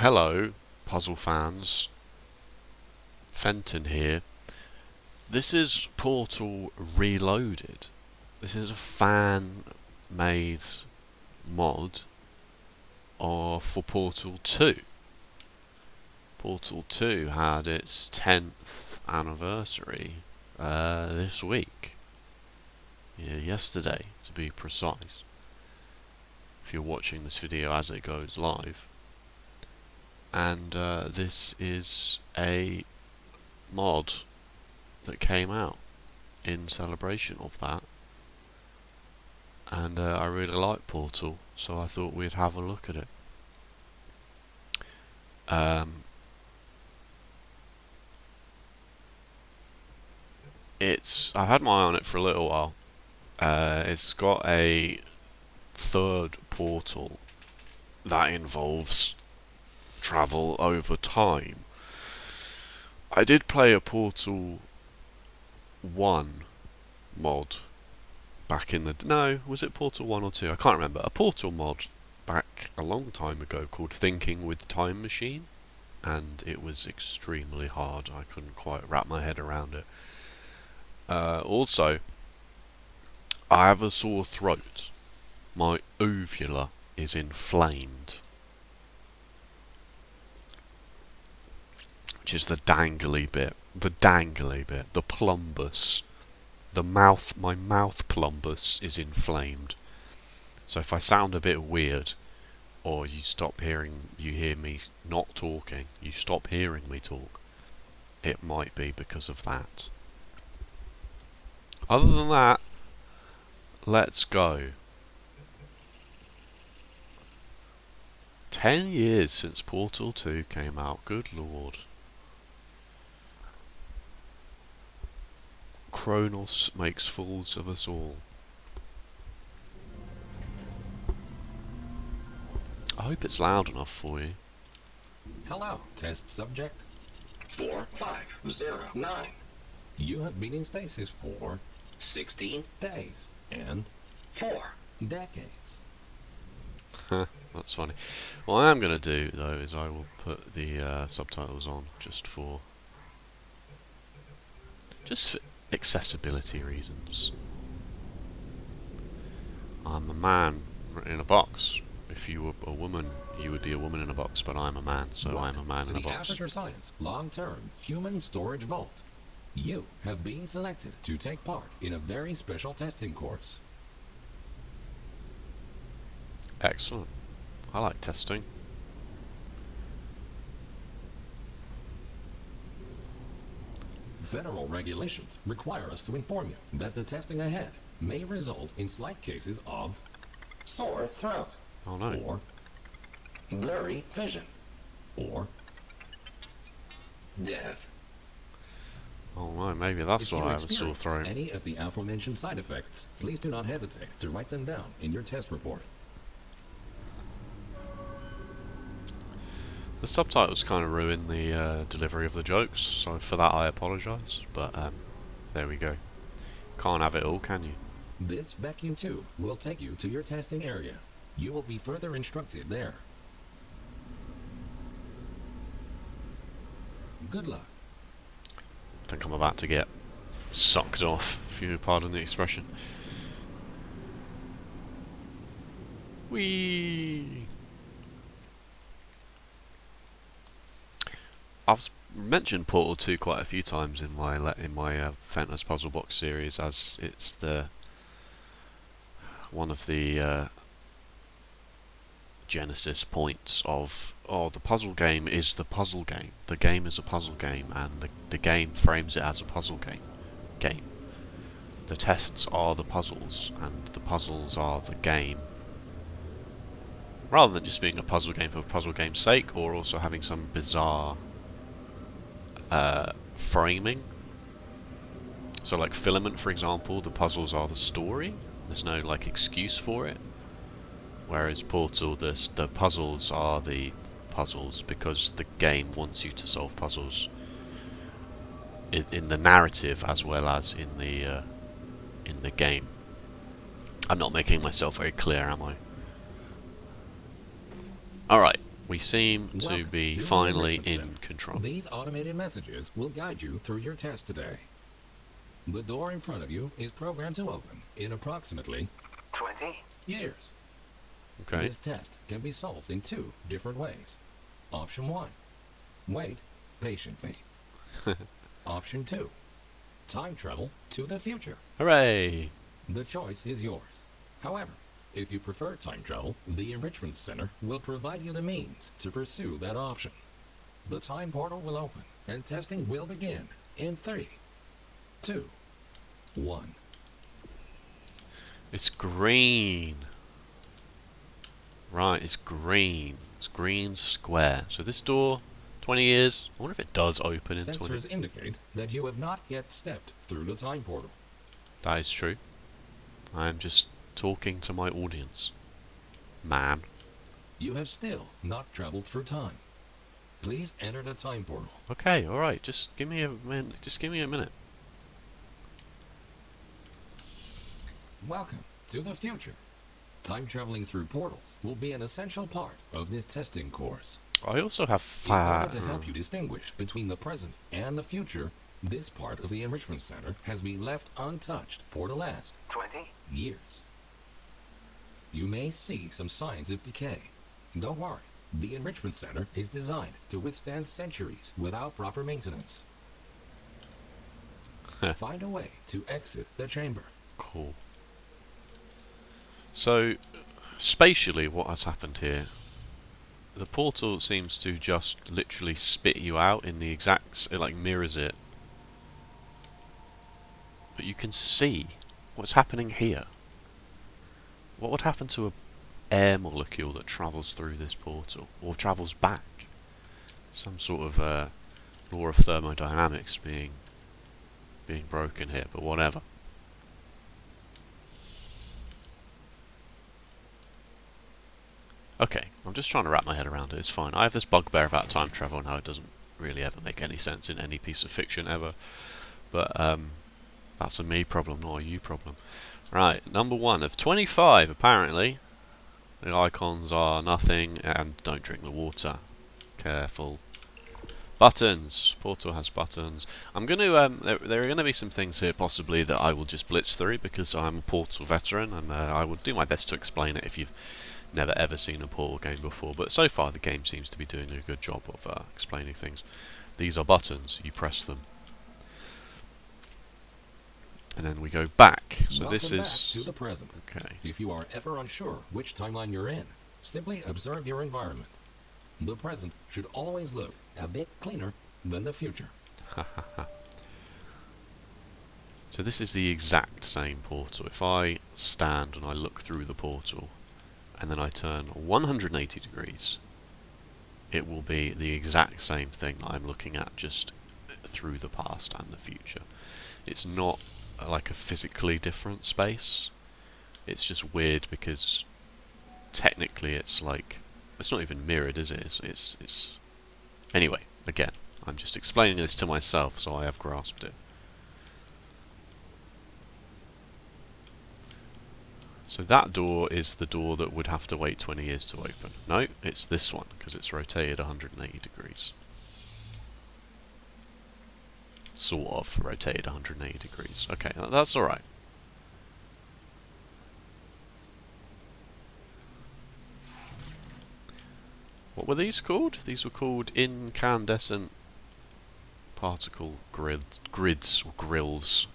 Hello, puzzle fans. Fenton here. This is Portal Reloaded. This is a fan-made mod for Portal 2. Portal 2 had its 10th anniversary this week. Yeah, yesterday, to be precise. If you're watching this video as it goes live. And this is a mod that came out in celebration of that, and I really like Portal, so I thought we'd have a look at it. I've had my eye on it for a little while. It's got a third portal that involves travel over time. I did play a Portal 1 mod back in the... No, was it Portal 1 or 2? I can't remember. A Portal mod back a long time ago called Thinking with Time Machine, and it was extremely hard. I couldn't quite wrap my head around it. Also, I have a sore throat. My uvula is inflamed. Which is the dangly bit, the plumbus, my mouth plumbus is inflamed. So if I sound a bit weird, or you hear me not talking, you stop hearing me talk, it might be because of that. Other than that, let's go. 10 years since Portal 2 came out, good lord. Kronos makes fools of us all. I hope it's loud enough for you. Hello, test subject. 4509. You have been in stasis for 16 days and 4 decades. That's funny. What I am going to do, though, is I will put the subtitles on just for accessibility reasons. I'm a man in a box. If you were a woman, you would be a woman in a box, but I'm a man, so I'm a man in a the box. Aperture Science Long-Term Human Storage Vault. You have been selected to take part in a very special testing course. Excellent. I like testing. Federal regulations require us to inform you that the testing ahead may result in slight cases of sore throat, Oh no. or blurry vision, or death. Oh no, maybe that's why I have a sore throat. Any of the aforementioned side effects, please do not hesitate to write them down in your test report. The subtitles kind of ruin the delivery of the jokes, so for that I apologise, but there we go. Can't have it all, can you? This vacuum tube will take you to your testing area. You will be further instructed there. Good luck. I think I'm about to get sucked off, if you pardon the expression. Whee! I've mentioned Portal 2 quite a few times in my Fenton's Puzzle Box series, as it's one of the genesis points of the puzzle game is the puzzle game. The game is a puzzle game, and the game frames it as a puzzle game. The tests are the puzzles, and the puzzles are the game. Rather than just being a puzzle game for puzzle game's sake, or also having some bizarre framing. So like Filament, for example, the puzzles are the story. There's no like excuse for it. Whereas Portal, the puzzles are the puzzles because the game wants you to solve puzzles in the narrative as well as in the game. I'm not making myself very clear, am I? Alright, We seem to Welcome be to the finally Enrichment in Center. control. These automated messages will guide you through your test today. The door in front of you is programmed to open in approximately 20? years. Okay. This test can be solved in 2 different ways. Option 1, wait patiently. Option 2, time travel to the future. Hooray! The choice is yours. However, if you prefer time travel, the Enrichment Center will provide you the means to pursue that option. The time portal will open and testing will begin in 3, 2, 1. It's green. Right, it's green. It's green square. So this door, 20 years. I wonder if it does open in 20 years. Sensors indicate that you have not yet stepped through the time portal. That is true. I am just talking to my audience. Man. You have still not traveled through time. Please enter the time portal. Okay, alright, just give me a minute. Just give me a minute. Welcome to the future. Time traveling through portals will be an essential part of this testing course. I also have In order to help you distinguish between the present and the future, this part of the Enrichment Center has been left untouched for the last 20? years. You may see some signs of decay. Don't worry, the Enrichment Center is designed to withstand centuries without proper maintenance. Find a way to exit the chamber. Cool. So, spatially, what has happened here? The portal seems to just literally spit you out in the exact... It like mirrors it. But you can see what's happening here. What would happen to a air molecule that travels through this portal? Or travels back? Some sort of law of thermodynamics being broken here, but whatever. Okay, I'm just trying to wrap my head around it, it's fine. I have this bugbear about time travel and how it doesn't really ever make any sense in any piece of fiction ever. But that's a me problem, not a you problem. Right, number 1 of 25 apparently. The icons are nothing and don't drink the water. Careful. Buttons. Portal has buttons. I'm going to. There are going to be some things here possibly that I will just blitz through because I'm a Portal veteran and I will do my best to explain it if you've never ever seen a Portal game before. But so far the game seems to be doing a good job of explaining things. These are buttons. You press them. And then we go back. So Welcome this is back to the present. okay. If you are ever unsure which timeline you're in, simply observe your environment. The present should always look a bit cleaner than the future. So this is the exact same portal. If I stand and I look through the portal and then I turn 180 degrees, it will be the exact same thing that I'm looking at, just through the past and the future. It's not like a physically different space. It's just weird because technically it's like, it's not even mirrored, is it? It's anyway, again, I'm just explaining this to myself so I have grasped it. So that door is the door that would have to wait 20 years to open. No, it's this one because it's rotated 180 degrees. Sort of rotated 180 degrees. Okay, that's alright. What were these called? These were called incandescent particle grids or grills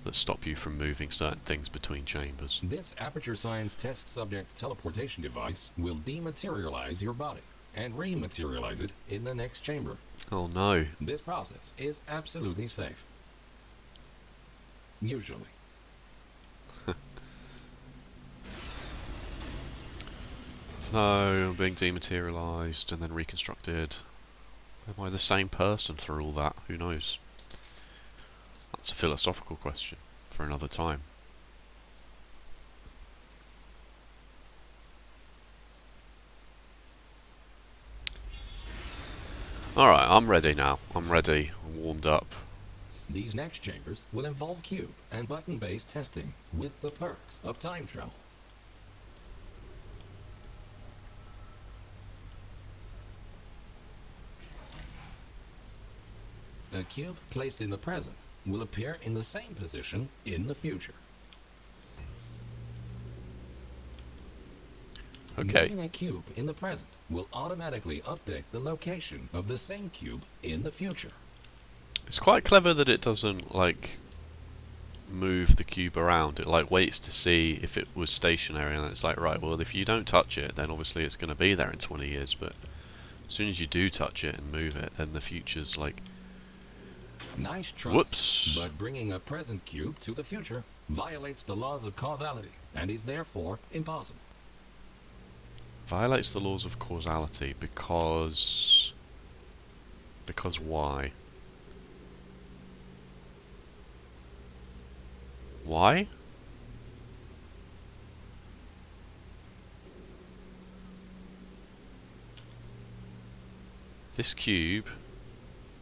that stop you from moving certain things between chambers. This Aperture Science test subject teleportation device will dematerialize your body and rematerialize it in the next chamber. Oh no. This process is absolutely safe. Usually. No, I'm being dematerialized and then reconstructed. Am I the same person through all that? Who knows? That's a philosophical question for another time. Alright, I'm ready now. I'm ready. I'm warmed up. These next chambers will involve cube and button-based testing with the perks of time travel. A cube placed in the present will appear in the same position in the future. Okay. Moving a cube in the present will automatically update the location of the same cube in the future. It's quite clever that it doesn't, like, move the cube around. It, like, waits to see if it was stationary, and it's like, right, well, if you don't touch it, then obviously it's going to be there in 20 years, but as soon as you do touch it and move it, then the future's like, Nice try. whoops. But bringing a present cube to the future violates the laws of causality and is therefore impossible. Violates the laws of causality because why? Why? This cube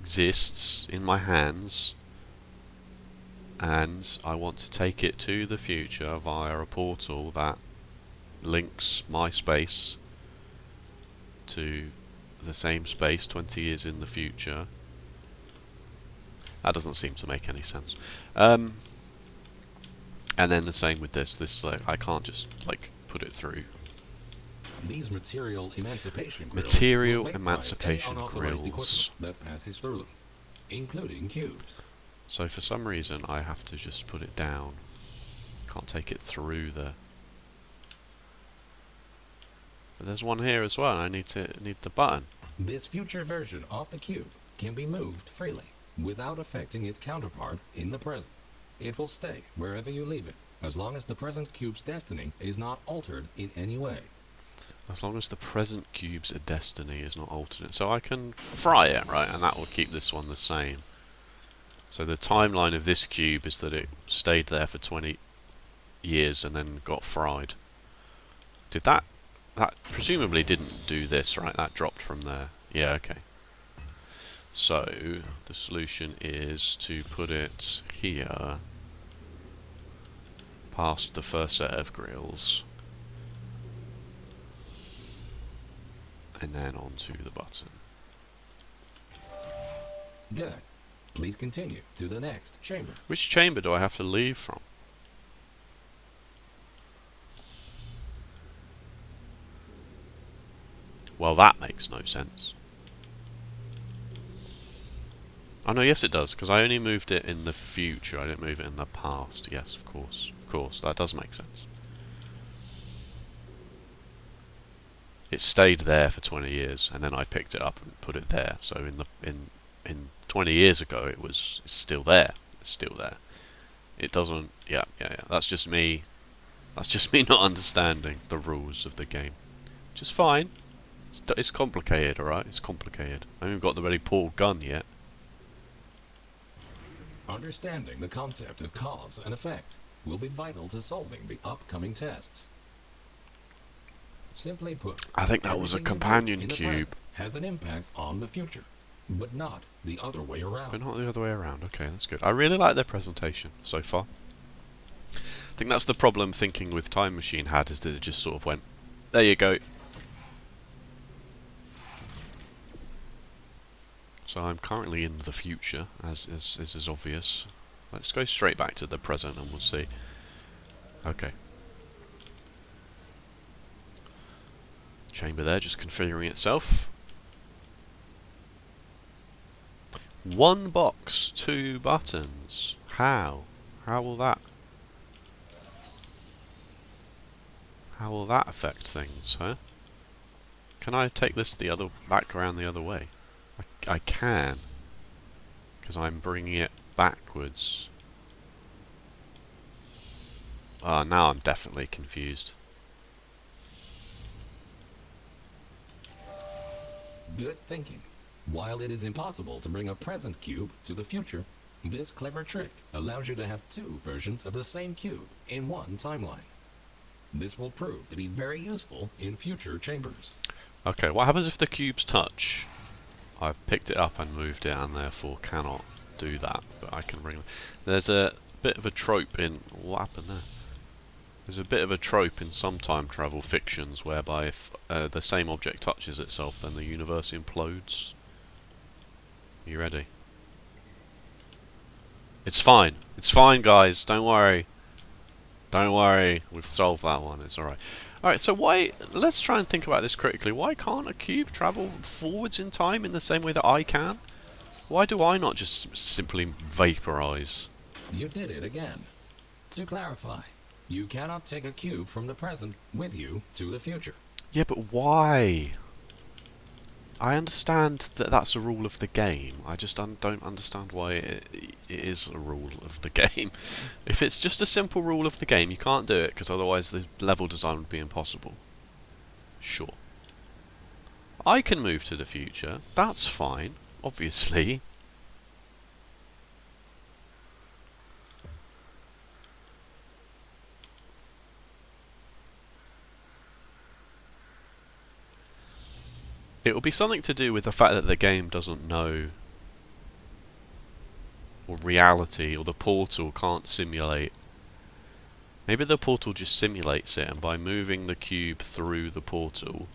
exists in my hands, and I want to take it to the future via a portal that links my space to the same space 20 years in the future. That doesn't seem to make any sense. And then the same with this, like, I can't just, like, put it through. These material emancipation grills Material will vaporize emancipation any unauthorized grills. equipment that passes through them, including cubes. So for some reason I have to just put it down. Can't take it through the... But there's one here as well, and I need the button. This future version of the cube can be moved freely, without affecting its counterpart in the present. It will stay wherever you leave it, as long as the present cube's destiny is not altered in any way. As long as the present cube's destiny is not alternate. So I can fry it, right? And that will keep this one the same. So the timeline of this cube is that it stayed there for 20 years and then got fried. Did that... That presumably didn't do this, right? That dropped from there. Yeah, okay. So the solution is to put it here, past the first set of grills, and then onto the button. Good. Please continue to the next chamber. Which chamber do I have to leave from? Well, that makes no sense. Oh no, yes it does, because I only moved it in the future, I didn't move it in the past. Yes, of course, that does make sense. It stayed there for 20 years, and then I picked it up and put it there. So in 20 years ago, it's still there. It's still there. It doesn't. Yeah. That's just me. That's just me not understanding the rules of the game, which is fine. It's complicated, alright? It's complicated. I haven't got the ready portal gun yet. Understanding the concept of cause and effect will be vital to solving the upcoming tests. Simply put, I think that was a everything you do companion in the cube. present has an impact on the future, but not the other way around. But not the other way around. Okay, that's good. I really like their presentation so far. I think that's the problem Thinking with Time Machine had, is that it just sort of went, there you go. So I'm currently in the future, as is obvious. Let's go straight back to the present and we'll see. Okay. Chamber there, just configuring itself. One box, 2 buttons. How? How will that affect things, huh? Can I take this back around the other way? I can, because I'm bringing it backwards. Now I'm definitely confused. Good thinking. While it is impossible to bring a present cube to the future, this clever trick allows you to have 2 versions of the same cube in one timeline. This will prove to be very useful in future chambers. Okay, what happens if the cubes touch? I've picked it up and moved it and therefore cannot do that, but I can bring them. There's a bit of a trope in... What happened there? There's a bit of a trope in some time travel fictions whereby if the same object touches itself, then the universe implodes. You ready? It's fine. It's fine, guys. Don't worry. Don't worry. We've solved that one. It's alright. Alright, so why... Let's try and think about this critically. Why can't a cube travel forwards in time in the same way that I can? Why do I not just simply vaporize? You did it again. To clarify, you cannot take a cube from the present with you to the future. Yeah, but why? I understand that that's a rule of the game. I just don't understand why it is a rule of the game. If it's just a simple rule of the game, you can't do it, because otherwise the level design would be impossible. Sure. I can move to the future. That's fine, obviously. It will be something to do with the fact that the game doesn't know, or reality, or the portal can't simulate. Maybe the portal just simulates it, and by moving the cube through the portal,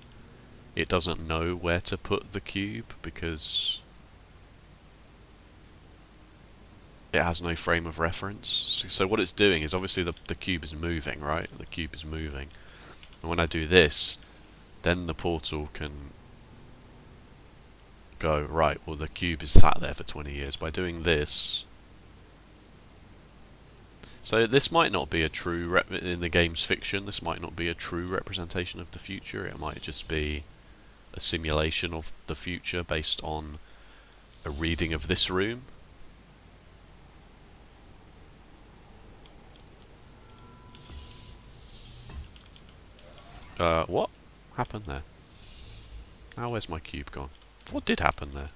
it doesn't know where to put the cube because it has no frame of reference. So what it's doing is, obviously the cube is moving, right? The cube is moving. And when I do this, then the portal can go, right, well the cube is sat there for 20 years. By doing this... So this might not be a true... in the game's fiction, this might not be a true representation of the future. It might just be a simulation of the future based on a reading of this room. What happened there? Now where's my cube gone? What did happen there?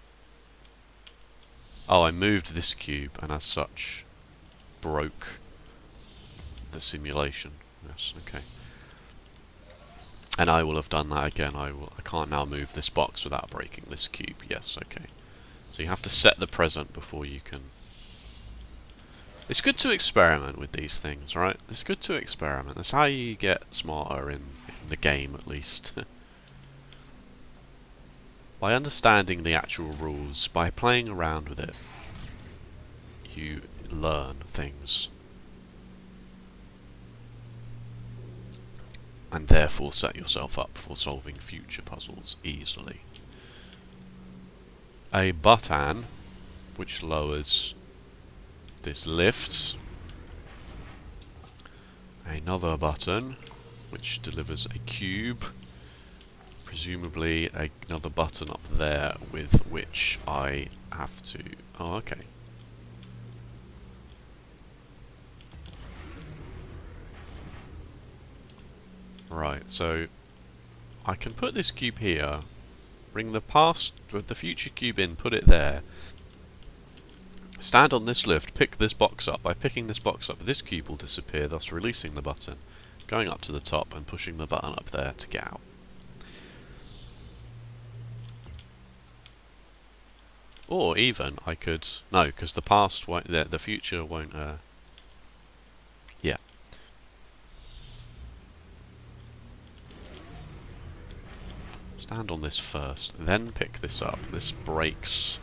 Oh, I moved this cube, and as such, broke the simulation. Yes, okay. And I will have done that again. I can't now move this box without breaking this cube. Yes, okay. So you have to set the present before you can... It's good to experiment with these things, right? It's good to experiment. That's how you get smarter in the game, at least. By understanding the actual rules, by playing around with it, you learn things. And therefore set yourself up for solving future puzzles easily. A button, which lowers this lift. Another button, which delivers a cube. Presumably another button up there with which I have to... Oh, okay. Right, so I can put this cube here, bring the past with the future cube in, put it there, stand on this lift, pick this box up. By picking this box up, this cube will disappear, thus releasing the button, going up to the top and pushing the button up there to get out. Or even I could... No, because the past won't... The future won't... Yeah. Stand on this first, then pick this up. This breaks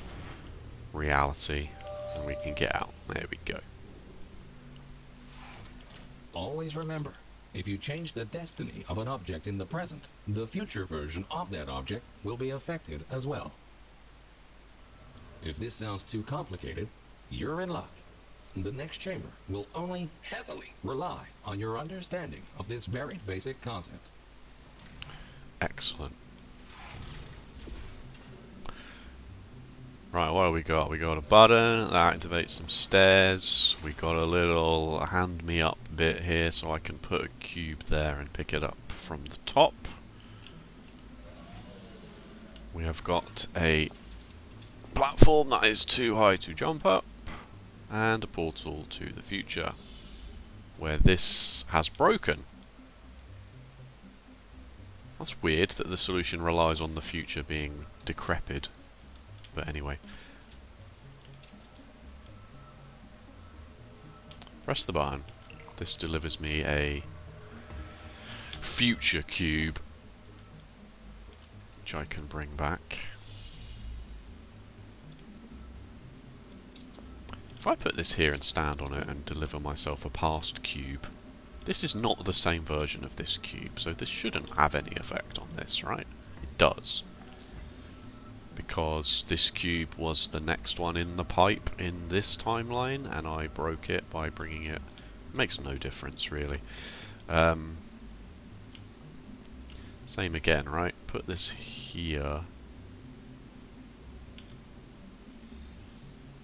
reality, and we can get out. There we go. Always remember, if you change the destiny of an object in the present, the future version of that object will be affected as well. If this sounds too complicated, you're in luck. The next chamber will only heavily rely on your understanding of this very basic concept. Excellent. Right, what have we got? We got a button that activates some stairs. We got a little hand me up bit here so I can put a cube there and pick it up from the top. We have got a platform that is too high to jump up, and a portal to the future where this has broken. That's weird that the solution relies on the future being decrepit, but anyway. Press the button. This delivers me a future cube, which I can bring back. If I put this here and stand on it and deliver myself a past cube, this is not the same version of this cube, so this shouldn't have any effect on this, right? It does. Because this cube was the next one in the pipe in this timeline, and I broke it by bringing it. Makes no difference, really. Same again, right? Put this here.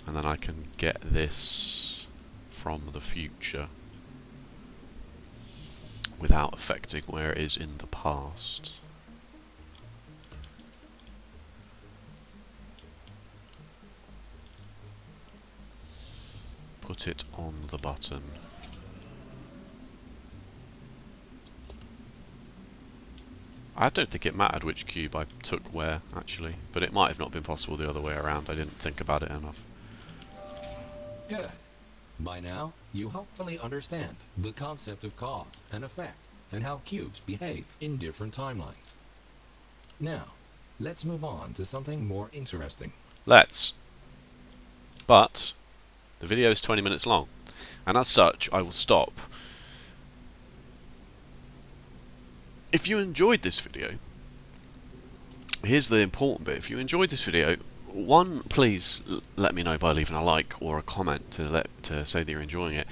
And then I can get this from the future without affecting where it is in the past. Put it on the button. I don't think it mattered which cube I took where, actually, but it might have not been possible the other way around. I didn't think about it enough. Good. By now, you hopefully understand the concept of cause and effect and how cubes behave in different timelines. Now, let's move on to something more interesting. Let's. But the video is 20 minutes long, and as such, I will stop. If you enjoyed this video, here's the important bit. If you enjoyed this video, one, please let me know by leaving a like or a comment to say that you're enjoying it.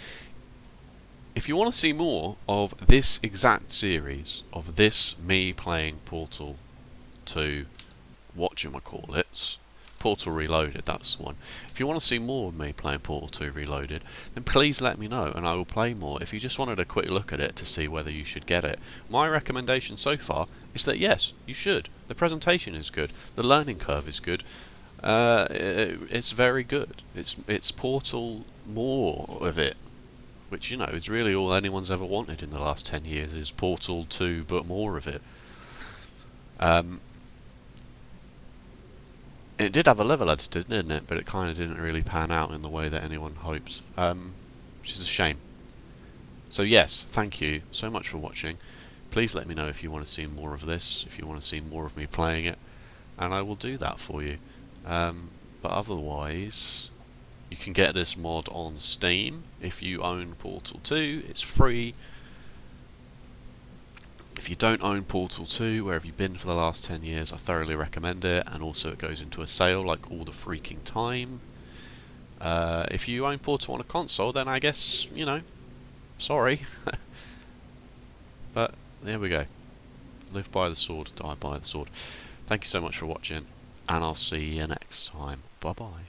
If you want to see more of this exact series, of this me playing Portal 2, whatchamacallits, Portal Reloaded, that's the one. If you want to see more of me playing Portal 2 Reloaded, then please let me know and I will play more. If you just wanted a quick look at it to see whether you should get it, my recommendation so far is that yes, you should. The presentation is good, the learning curve is good, it's very good. It's Portal more of it, which, you know, is really all anyone's ever wanted in the last 10 years, is Portal 2 but more of it. It did have a level editor, didn't it? But it kind of didn't really pan out in the way that anyone hoped, which is a shame. So yes, thank you so much for watching. Please let me know if you want to see more of this, if you want to see more of me playing it, and I will do that for you. But otherwise, you can get this mod on Steam if you own Portal 2. It's free. If you don't own Portal 2, where have you been for the last 10 years, I thoroughly recommend it, and also it goes into a sale like all the freaking time. If you own Portal on a console, then I guess, you know, sorry. But there we go. Live by the sword, die by the sword. Thank you so much for watching, and I'll see you next time. Bye bye.